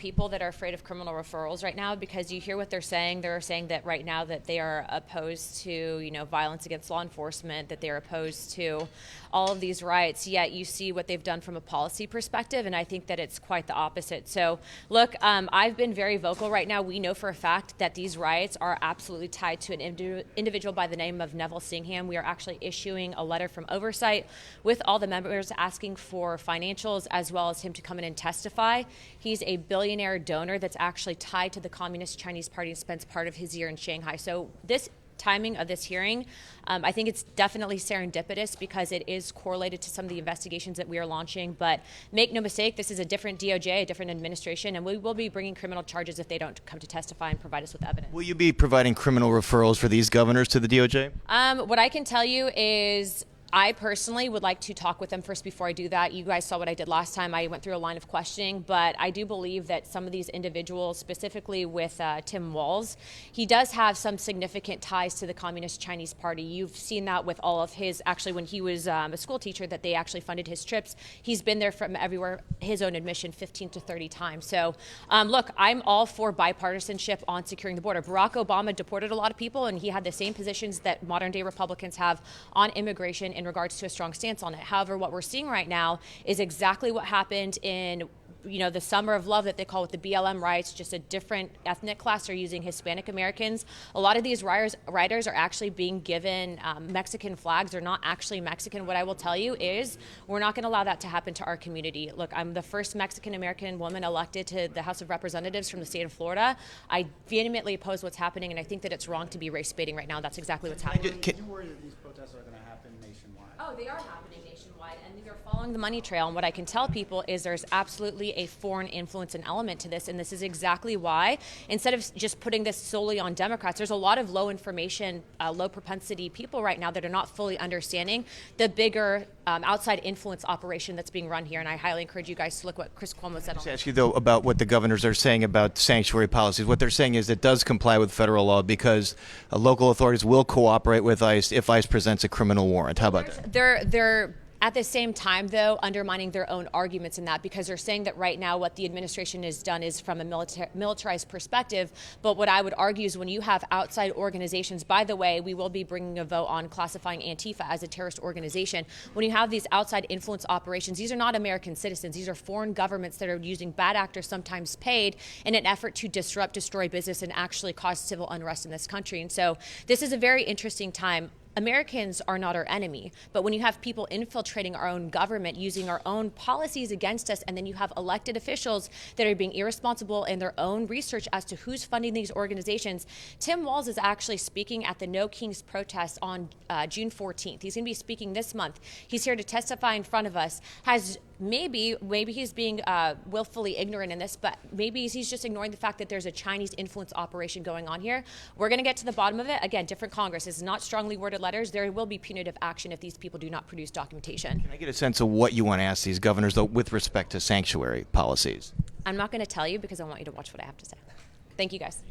people that are afraid of criminal referrals right now, because you hear what they're saying. They're saying that right now that they are opposed to, violence against law enforcement, that they're opposed to all of these rights, yet you see what they've done from a policy perspective, and I think that it's quite the opposite. So look, I've been very vocal right now. We know for a fact that these riots are absolutely tied to an individual by the name of Neville Singham. We are actually issuing a letter from oversight with all the members asking for financials as well as him to come in and testify. He's a billionaire donor that's actually tied to the Communist Chinese Party and spends part of his year in Shanghai. So this timing of this hearing, I think it's definitely serendipitous because it is correlated to some of the investigations that we are launching. But make no mistake, this is a different DOJ, a different administration, and we will be bringing criminal charges if they don't come to testify and provide us with evidence. Will you be providing criminal referrals for these governors to the DOJ? What I can tell you is I personally would like to talk with them first before I do that. You guys saw what I did last time. I went through a line of questioning, but I do believe that some of these individuals, specifically with Tim Walz, he does have some significant ties to the Communist Chinese Party. You've seen that with all of his, actually when he was a school teacher, that they actually funded his trips. He's been there from everywhere, his own admission, 15 to 30 times. So look, I'm all for bipartisanship on securing the border. Barack Obama deported a lot of people, and he had the same positions that modern day Republicans have on immigration in regards to a strong stance on it. However, what we're seeing right now is exactly what happened in the summer of love that they call with the BLM riots, just a different ethnic class. They're using Hispanic Americans. A lot of these riders are actually being given Mexican flags. They're not actually Mexican. What I will tell you is we're not going to allow that to happen to our community. Look, I'm the first Mexican American woman elected to the House of Representatives from the state of Florida. I vehemently oppose what's happening, and I think that it's wrong to be race baiting right now. That's exactly what's happening. Are you worried that these protests are going to happen nationwide? Oh, they are happening nationwide, and they're following the money trail. And what I can tell people is there's absolutely a foreign influence and element to this, and this is exactly why, instead of just putting this solely on Democrats, there's a lot of low information, low propensity people right now that are not fully understanding the bigger outside influence operation that's being run here. And I highly encourage you guys to look what Chris Cuomo said. Let me ask you, though, about what the governors are saying about sanctuary policies. What they're saying is it does comply with federal law because local authorities will cooperate with ICE if ICE presents a criminal warrant. How about that? They're at the same time, though, undermining their own arguments in that, because they're saying that right now what the administration has done is from a militarized perspective. But what I would argue is when you have outside organizations, by the way, we will be bringing a vote on classifying Antifa as a terrorist organization. When you have these outside influence operations, these are not American citizens. These are foreign governments that are using bad actors, sometimes paid, in an effort to disrupt, destroy business, and actually cause civil unrest in this country. And so this is a very interesting time. Americans are not our enemy, but when you have people infiltrating our own government, using our own policies against us, and then you have elected officials that are being irresponsible in their own research as to who's funding these organizations. Tim Walz is actually speaking at the No Kings protest on June 14th. He's going to be speaking this month. He's here to testify in front of us. Maybe he's being willfully ignorant in this, but maybe he's just ignoring the fact that there's a Chinese influence operation going on here. We're going to get to the bottom of it. Again, different Congress. This is not strongly worded letters. There will be punitive action if these people do not produce documentation. Can I get a sense of what you want to ask these governors, though, with respect to sanctuary policies? I'm not going to tell you because I want you to watch what I have to say. Thank you, guys.